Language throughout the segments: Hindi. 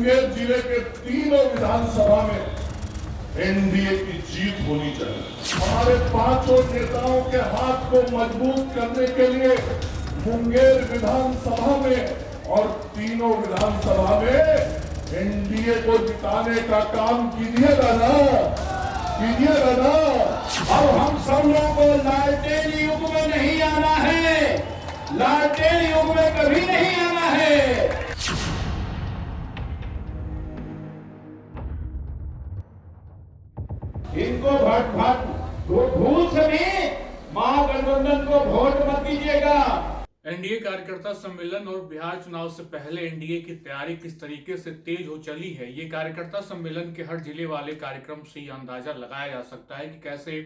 मुंगेर जिले के तीनों विधानसभा में एनडीए की जीत होनी चाहिए। हमारे पांचों नेताओं के हाथ को मजबूत करने के लिए मुंगेर विधानसभा में और तीनों विधानसभा में एनडीए को जिताने का काम कीजिएगा ना, कीजिएगा ना। अब हम सब लोगों को लालटेन युग में नहीं आना है, लालटेन युग में कभी नहीं आना है। इनको भूल से भी महागठबंधन को वोट मत दीजिएगा। एनडीए कार्यकर्ता सम्मेलन और बिहार चुनाव से पहले एनडीए की तैयारी किस तरीके से तेज हो चली है, ये कार्यकर्ता सम्मेलन के हर जिले वाले कार्यक्रम से यह अंदाजा लगाया जा सकता है कि कैसे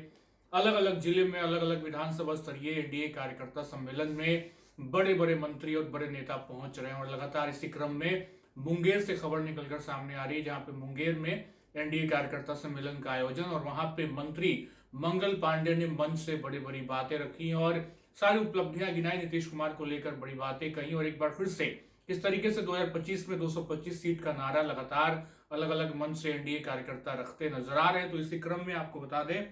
अलग अलग जिले में अलग अलग विधानसभा स्तरीय एनडीए कार्यकर्ता सम्मेलन में बड़े बड़े मंत्री और बड़े नेता पहुंच रहे हैं। और लगातार इसी क्रम में मुंगेर से खबर निकलकर सामने आ रही है, जहां पे मुंगेर में एनडीए कार्यकर्ता सम्मेलन का आयोजन और वहां पे मंत्री मंगल पांडे ने मंच से बड़ी बड़ी बातें रखी और सारी उपलब्धियां गिनाई, नीतीश कुमार को लेकर बड़ी बातें कही और एक बार फिर से इस तरीके से 2025 में 225 सीट का नारा लगातार अलग अलग मंच से एनडीए कार्यकर्ता रखते नजर आ रहे हैं। तो इसी क्रम में आपको बता दें,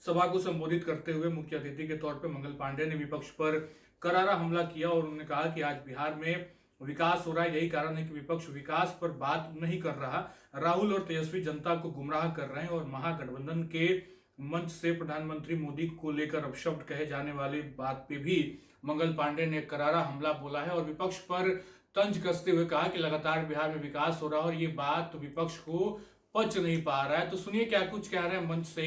सभा को संबोधित करते हुए मुख्य अतिथि के तौर पर मंगल पांडे ने विपक्ष पर करारा हमला किया और उन्होंने कहा कि आज बिहार में विकास हो रहा है, यही कारण है कि विपक्ष विकास पर बात नहीं कर रहा। राहुल और तेजस्वी जनता को गुमराह कर रहे हैं और महागठबंधन के मंच से प्रधानमंत्री मोदी को लेकर अपशब्द कहे जाने वाली बात पे भी मंगल पांडे ने करारा हमला बोला है और विपक्ष पर तंज कसते हुए कहा कि लगातार बिहार में विकास हो रहा है और ये बात विपक्ष को पच नहीं पा रहा है। तो सुनिए क्या कुछ कह रहे हैं मंच से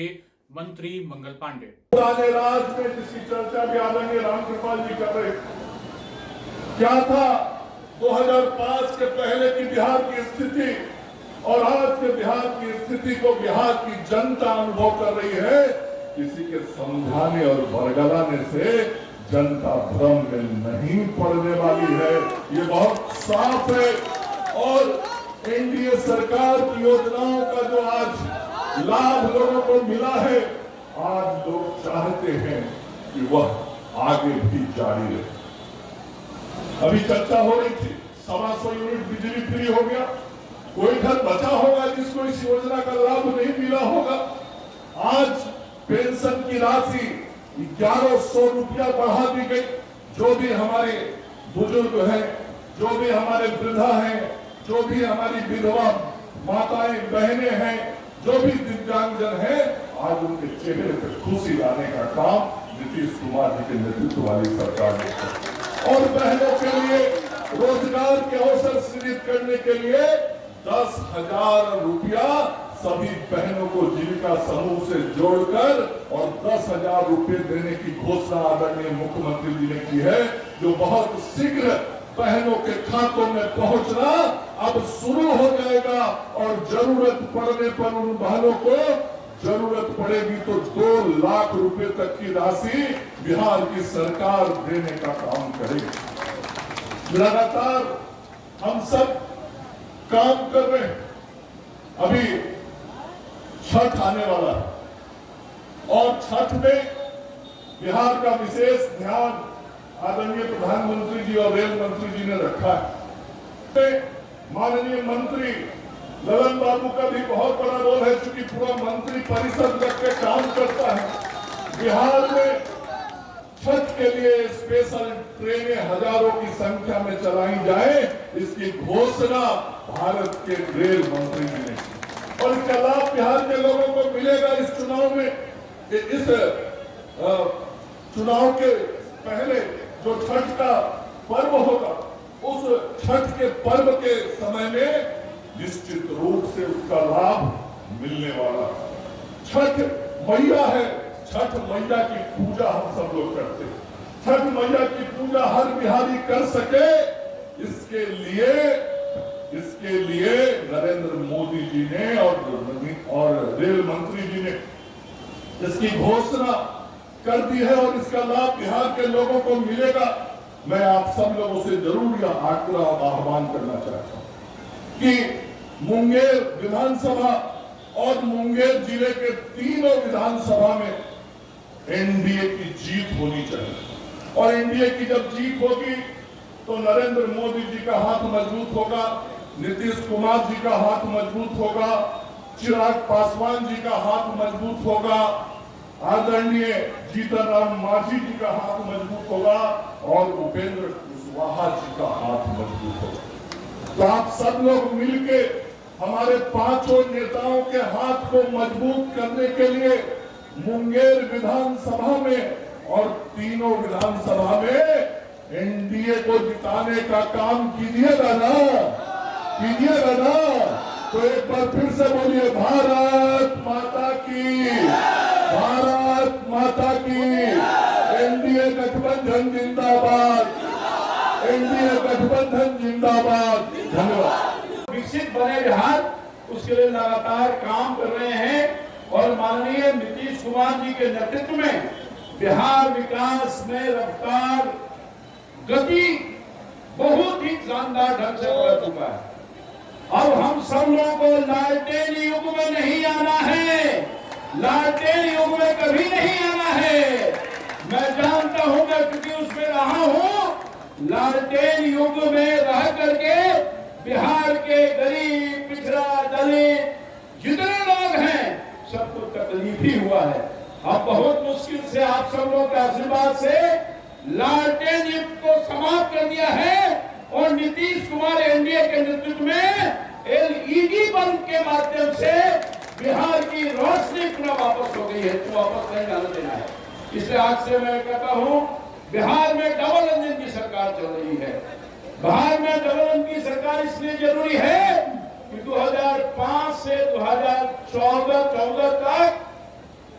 मंत्री मंगल पांडे। राज में जिसकी चर्चा भी आदरणीय रामकृपाल जी कर रहे, क्या था 2005 के पहले की बिहार की स्थिति और आज के बिहार की स्थिति को बिहार की जनता अनुभव कर रही है। किसी के समझाने और बरगलाने से जनता भ्रम में नहीं पड़ने वाली है, ये बहुत साफ है। और एनडीए सरकार की योजनाओं का जो आज लाभ लोगों को मिला है, आज लोग चाहते हैं कि वह आगे भी जारी रहे। अभी चर्चा हो रही थी, 125 यूनिट बिजली फ्री हो गया। कोई घर बचा होगा जिसको इस योजना का लाभ नहीं मिला होगा। आज पेंशन की राशि 1100 रुपया बढ़ा दी गई। जो भी हमारे बुजुर्ग हैं, जो भी हमारे वृद्धा हैं, जो भी हमारी विधवा माताएं बहनें हैं, जो भी दिव्यांगजन हैं, आज उनके चेहरे पर खुशी लाने का काम नीतीश कुमार जी के नेतृत्व वाली सरकार ने किया। और बहनों के लिए रोजगार के अवसर सृजित करने के लिए 10,000 रुपया सभी बहनों को जीविका समूह से जोड़कर और 10,000 रुपए देने की घोषणा आदरणीय मुख्यमंत्री जी ने की है, जो बहुत शीघ्र बहनों के खातों में पहुंचना अब शुरू हो जाएगा। और जरूरत पड़ने पर उन बहनों को जरूरत पड़ेगी तो 2 लाख रुपए तक की राशि बिहार की सरकार देने का काम करेगी। लगातार हम सब काम कर रहे हैं। अभी छठ आने वाला है और छठ में बिहार का विशेष ध्यान आदरणीय प्रधानमंत्री जी और रेल मंत्री जी ने रखा है। माननीय मंत्री ललन बाबू का भी बहुत बड़ा रोल है, क्योंकि पूरा मंत्री परिषद करके काम करता है। बिहार में छठ के लिए स्पेशल ट्रेनें हजारों की संख्या में चलाई जाए, इसकी घोषणा भारत के रेल मंत्री जी ने की। और इसका लाभ बिहार के लोगों को मिलेगा इस चुनाव में। इस चुनाव के पहले जो छठ का पर्व होगा, उस छठ के पर्व के समय में निश्चित रूप से उसका लाभ मिलने वाला। छठ मैया है, छठ मैया की पूजा हम सब लोग करते हैं। छठ मैया की पूजा हर बिहारी कर सके, इसके लिए नरेंद्र मोदी जी ने और रेल मंत्री जी ने इसकी घोषणा कर दी है और इसका लाभ बिहार के लोगों को मिलेगा। मैं आप सब लोगों से जरूर यह आग्रह और आह्वान करना चाहता हूं कि मुंगेर विधानसभा और मुंगेर जिले के तीनों विधानसभा में एनडीए की जीत होनी चाहिए। और एनडीए की जब जीत होगी तो नरेंद्र मोदी जी का हाथ मजबूत होगा, नीतीश कुमार जी का हाथ मजबूत होगा, चिराग पासवान जी का हाथ मजबूत होगा, आदरणीय जीतन राम मांझी जी का हाथ मजबूत होगा और उपेंद्र कुशवाहा जी का हाथ मजबूत होगा। तो आप सब लोग मिलके हमारे पांचों नेताओं के हाथ को मजबूत करने के लिए मुंगेर विधानसभा में और तीनों विधानसभा में एनडीए को जिताने का काम कीजिएगा ना, कीजिएगा ना। तो एक बार फिर से बोलिए, भारत माता की, भारत माता की। एनडीए गठबंधन जिंदाबाद, एनडीए गठबंधन जिंदाबाद। धन्यवाद। विकसित बने बिहार, उसके लिए लगातार काम कर रहे हैं और माननीय नीतीश कुमार जी के नेतृत्व में बिहार विकास में रफ्तार गति बहुत ही शानदार ढंग से बढ़ चुका है। अब हम सब लोगों को लालटेन युग में नहीं आना है, लालटेन युग में कभी नहीं आना है। मैं जानता हूं, मैं क्योंकि उसमें रहा हूं। लालटेन युग में रह करके बिहार के गरीब, पिछड़ा, दलित जितने लोग हैं सबको तकलीफ ही हुआ है। अब बहुत मुश्किल से आप सब लोग के आशीर्वाद से लालटेन युग को समाप्त कर दिया है और नीतीश कुमार एनडीए के नेतृत्व में एलईडी बल्ब के माध्यम से बिहार की रोशनी पुनः वापस हो गई है, तो वापस नहीं जाने देना है। इसलिए आज से मैं कहता हूं, बिहार में डबल इंजन की सरकार चल रही है। बिहार में डबल इंजन की सरकार इसलिए जरूरी है कि 2005 से 2014 तक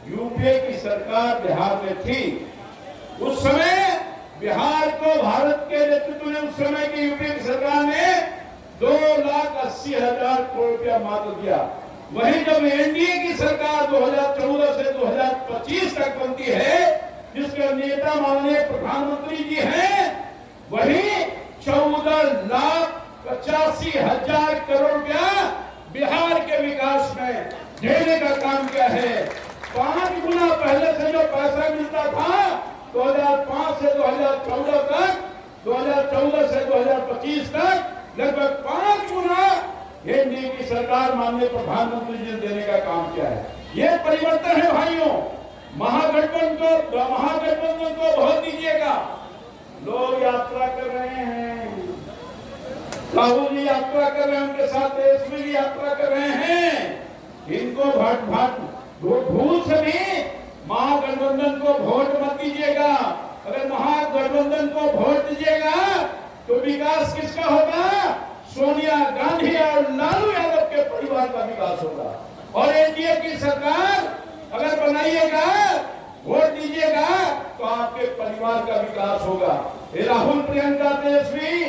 यूपीए की सरकार बिहार में थी। उस समय बिहार को भारत के नेतृत्व में उस समय की यूपीए की सरकार ने 2,80,000 करोड़ रुपया मात्र दिया। वहीं जब एनडीए की सरकार 2014 से 2025 तक बनती है, जिसके नेता माननीय प्रधानमंत्री जी हैं, वही 14,85,000 करोड़ रुपया बिहार के विकास में देने का काम किया है। 5 गुना पहले से जो पैसा मिलता था 2005 से 2014 तक, 2014 से 2025 तक लगभग 5 गुना एनडीए की सरकार माननीय प्रधानमंत्री जी ने देने का काम किया है। ये परिवर्तन है भाइयों। महागठबंधन को वोट दीजिएगा। लोग यात्रा कर रहे हैं, राहुल जी यात्रा कर रहे हैं, उनके साथ तेजस्वी जी यात्रा कर रहे हैं। इनको भूल से भी महागठबंधन को वोट मत दीजिएगा। अगर महागठबंधन को वोट दीजिएगा तो विकास किसका होगा? सोनिया गांधी और लालू यादव के परिवार का विकास होगा। और एनडीए की सरकार अगर बनाइएगा, वोट दीजिएगा तो आपके परिवार का विकास होगा। ये राहुल, प्रियंका, तेजस्वी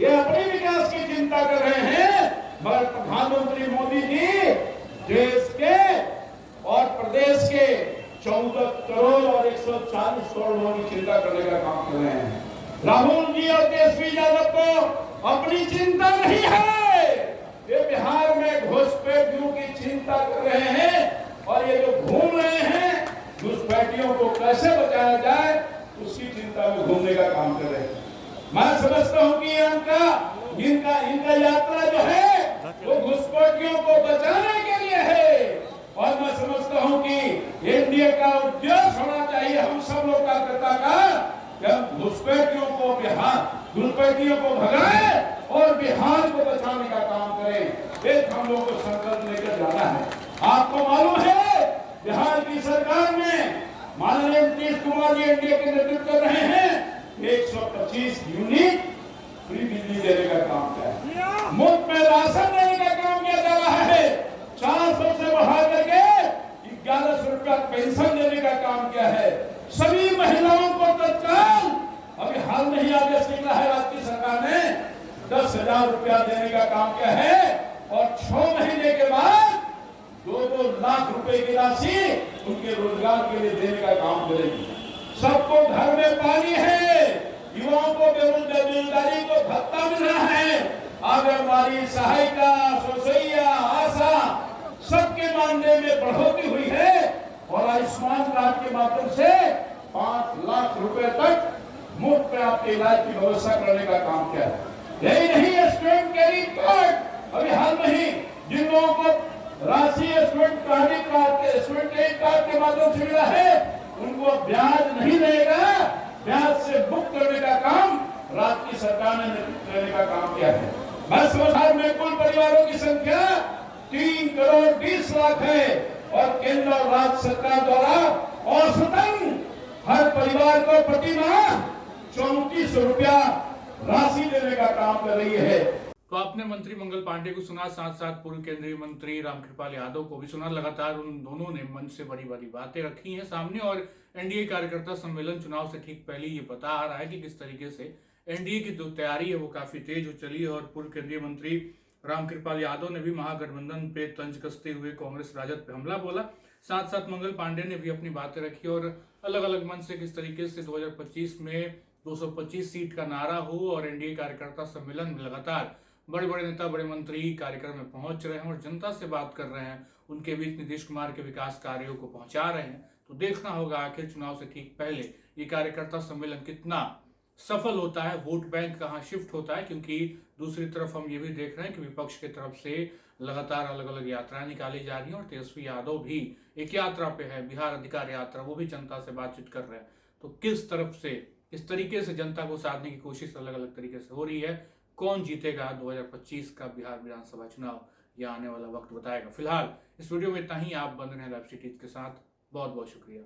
ये अपने विकास की चिंता कर रहे हैं, मगर प्रधानमंत्री मोदी जी देश के और प्रदेश के 14 करोड़ और 140 करोड़ लोगों की चिंता करने का काम कर रहे हैं। राहुल जी और तेजस्वी यादव को अपनी चिंता नहीं है। ये बिहार में घुसपैठियों की चिंता कर रहे हैं और ये जो घूम रहे हैं घुसपैठियों को कैसे बचाया जाए उसकी चिंता में घूमने का काम कर रहे हैं। मैं समझता हूं कि इनका यात्रा जो है वो घुसपैठियों को बचाने के लिए है। और मैं समझता हूं कि एनडीए का उद्देश्य होना चाहिए हम सब लोग कार्यकर्ता का कि हम घुसपैठियों को भगाएं और बिहार को बचाने का काम करें। एक हम लोग को संकल्प लेकर जाना है। आपको मालूम है बिहार की सरकार में माननीय नीतीश कुमार जी एनडीए के नेतृत्व कर रहे हैं। 125 यूनिट फ्री बिजली देने का काम किया है, मुफ्त में राशन देने का काम किया जा रहा है, 400 से बढ़ा करके 1100 रुपया पेंशन देने का काम किया है। सभी महिलाओं को तत्काल अभी हाल में ही आदेश निकला है, राज्य की सरकार ने 10,000 रुपया देने का काम किया है और 6 महीने के बाद 2-2 लाख रुपए की राशि उनके रोजगार के लिए देने का काम करेगी। सबको घर में पानी है, युवाओं को बेरोजगारी को भत्ता मिल रहा है, आंगनबाड़ी, सहायिका, सोसैया, आशा सबके मानदेय में बढ़ोतरी हुई है और आयुष्मान कार्ड के माध्यम से 5 लाख रुपए तक मुफ्त में आपके इलाज की व्यवस्था करने का काम किया है। यही नहीं, स्टूडेंट क्रेडिट कार्ड, अभी हाल में ही जिन लोगों को राशि स्टूडेंट क्रेडिट कार्ड के माध्यम से मिला है, उनको ब्याज नहीं लगेगा। ब्याज से मुक्त करने का काम राज्य की सरकार ने करने का काम किया है। मैं समझदार में कुल परिवारों की संख्या 3 करोड़ 20 लाख है और केंद्र और राज्य सरकार द्वारा औसतन हर परिवार को प्रति माह 3400 रुपया राशि देने का काम कर रही है। तो आपने मंत्री मंगल पांडे को सुना, साथ साथ पूर्व केंद्रीय मंत्री रामकृपाल यादव को भी सुना। लगातार उन दोनों ने मंच से बड़ी बड़ी बातें रखी हैं सामने और एनडीए कार्यकर्ता सम्मेलन चुनाव से ठीक पहले ये बता आ रहा है कि किस तरीके से एनडीए की जो तैयारी है वो काफी तेज हो चली है। और पूर्व केंद्रीय मंत्री रामकृपाल यादव ने भी महागठबंधन पे तंज कसते हुए कांग्रेस राजद पे हमला बोला। साथ साथ मंगल पांडे ने भी अपनी बातें रखी और अलग अलग मंच से किस तरीके से 2025 में 225 सीट का नारा हो और एनडीए कार्यकर्ता सम्मेलन में लगातार बड़े बड़े नेता, बड़े मंत्री कार्यक्रम में पहुंच रहे हैं और जनता से बात कर रहे हैं, उनके बीच नीतीश कुमार के विकास कार्यों को पहुंचा रहे हैं। तो देखना होगा आखिर चुनाव से ठीक पहले ये कार्यकर्ता सम्मेलन कितना सफल होता है, वोट बैंक कहाँ शिफ्ट होता है, क्योंकि दूसरी तरफ हम ये भी देख रहे हैं कि विपक्ष की तरफ से लगातार अलग अलग यात्राएं निकाली जा रही हैं और तेजस्वी यादव भी एक यात्रा पे है, बिहार अधिकार यात्रा, वो भी जनता से बातचीत कर रहे हैं। तो किस तरफ से, किस तरीके से जनता को साधने की कोशिश अलग अलग तरीके से हो रही है, कौन जीतेगा 2025 का बिहार विधानसभा चुनाव, यह आने वाला वक्त बताएगा। फिलहाल इस वीडियो में इतना ही। आप बन रहे हैं लाइव सिटीज के साथ। बहुत बहुत शुक्रिया।